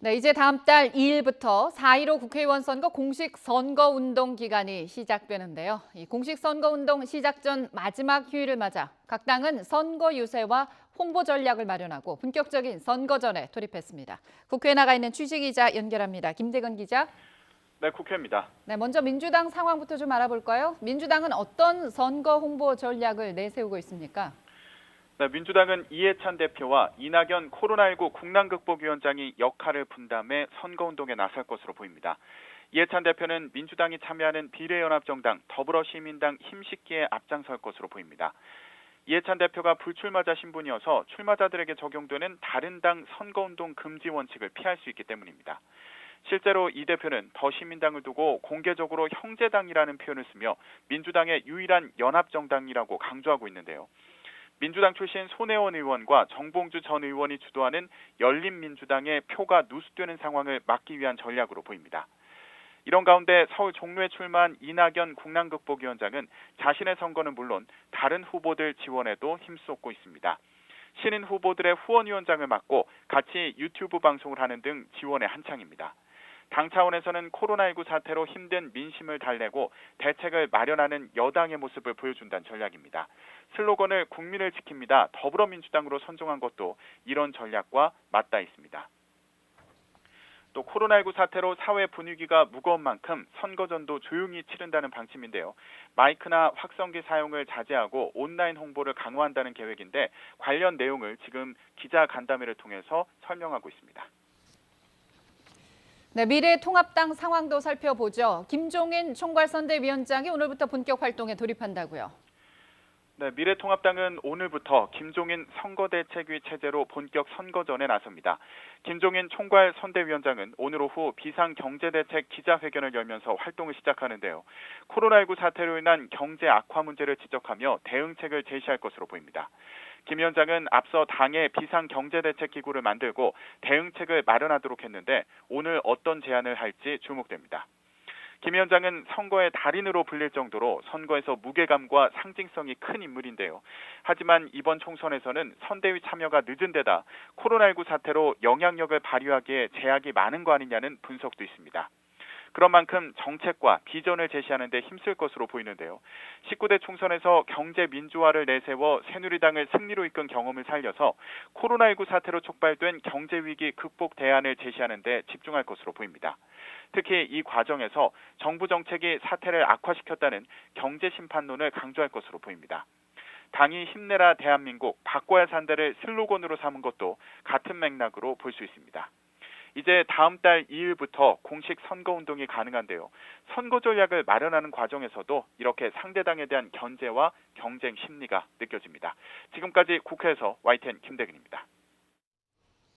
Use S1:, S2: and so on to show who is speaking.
S1: 네, 이제 다음 달 2일부터 4.15 국회의원 선거 공식 선거운동 기간이 시작되는데요. 이 공식 선거운동 시작 전 마지막 휴일을 맞아 각 당은 선거 유세와 홍보 전략을 마련하고 본격적인 선거전에 돌입했습니다. 국회에 나가 있는 취재기자 연결합니다. 김대건 기자.
S2: 네, 국회입니다.
S1: 네, 먼저 민주당 상황부터 좀 알아볼까요? 민주당은 어떤 선거 홍보 전략을 내세우고 있습니까?
S2: 네, 민주당은 이해찬 대표와 이낙연 코로나19 국난극복위원장이 역할을 분담해 선거운동에 나설 것으로 보입니다. 이해찬 대표는 민주당이 참여하는 비례연합정당 더불어시민당 힘싣기에 앞장설 것으로 보입니다. 이해찬 대표가 불출마자 신분이어서 출마자들에게 적용되는 다른 당 선거운동 금지 원칙을 피할 수 있기 때문입니다. 실제로 이 대표는 더시민당을 두고 공개적으로 형제당이라는 표현을 쓰며 민주당의 유일한 연합정당이라고 강조하고 있는데요. 민주당 출신 손혜원 의원과 정봉주 전 의원이 주도하는 열린민주당의 표가 누수되는 상황을 막기 위한 전략으로 보입니다. 이런 가운데 서울 종로에 출마한 이낙연 국난극복위원장은 자신의 선거는 물론 다른 후보들 지원에도 힘쏟고 있습니다. 신인 후보들의 후원위원장을 맡고 같이 유튜브 방송을 하는 등 지원에 한창입니다. 당 차원에서는 코로나19 사태로 힘든 민심을 달래고 대책을 마련하는 여당의 모습을 보여준다는 전략입니다. 슬로건을 국민을 지킵니다. 더불어민주당으로 선정한 것도 이런 전략과 맞닿아 있습니다. 또 코로나19 사태로 사회 분위기가 무거운 만큼 선거전도 조용히 치른다는 방침인데요. 마이크나 확성기 사용을 자제하고 온라인 홍보를 강화한다는 계획인데 관련 내용을 지금 기자 간담회를 통해서 설명하고 있습니다.
S1: 네, 미래통합당 상황도 살펴보죠. 김종인 총괄선대위원장이 오늘부터 본격 활동에 돌입한다고요.
S2: 네, 미래통합당은 오늘부터 김종인 선거대책위 체제로 본격 선거전에 나섭니다. 김종인 총괄선대위원장은 오늘 오후 비상경제대책 기자회견을 열면서 활동을 시작하는데요. 코로나19 사태로 인한 경제 악화 문제를 지적하며 대응책을 제시할 것으로 보입니다. 김 위원장은 앞서 당의 비상경제대책기구를 만들고 대응책을 마련하도록 했는데 오늘 어떤 제안을 할지 주목됩니다. 김 위원장은 선거의 달인으로 불릴 정도로 선거에서 무게감과 상징성이 큰 인물인데요. 하지만 이번 총선에서는 선대위 참여가 늦은 데다 코로나19 사태로 영향력을 발휘하기에 제약이 많은 거 아니냐는 분석도 있습니다. 그런 만큼 정책과 비전을 제시하는 데 힘쓸 것으로 보이는데요. 19대 총선에서 경제 민주화를 내세워 새누리당을 승리로 이끈 경험을 살려서 코로나19 사태로 촉발된 경제 위기 극복 대안을 제시하는 데 집중할 것으로 보입니다. 특히 이 과정에서 정부 정책이 사태를 악화시켰다는 경제 심판론을 강조할 것으로 보입니다. 당이 힘내라 대한민국, 바꿔야 산다를 슬로건으로 삼은 것도 같은 맥락으로 볼 수 있습니다. 이제 다음 달 2일부터 공식 선거운동이 가능한데요. 선거 전략을 마련하는 과정에서도 이렇게 상대당에 대한 견제와 경쟁 심리가 느껴집니다. 지금까지 국회에서 YTN 김대근입니다.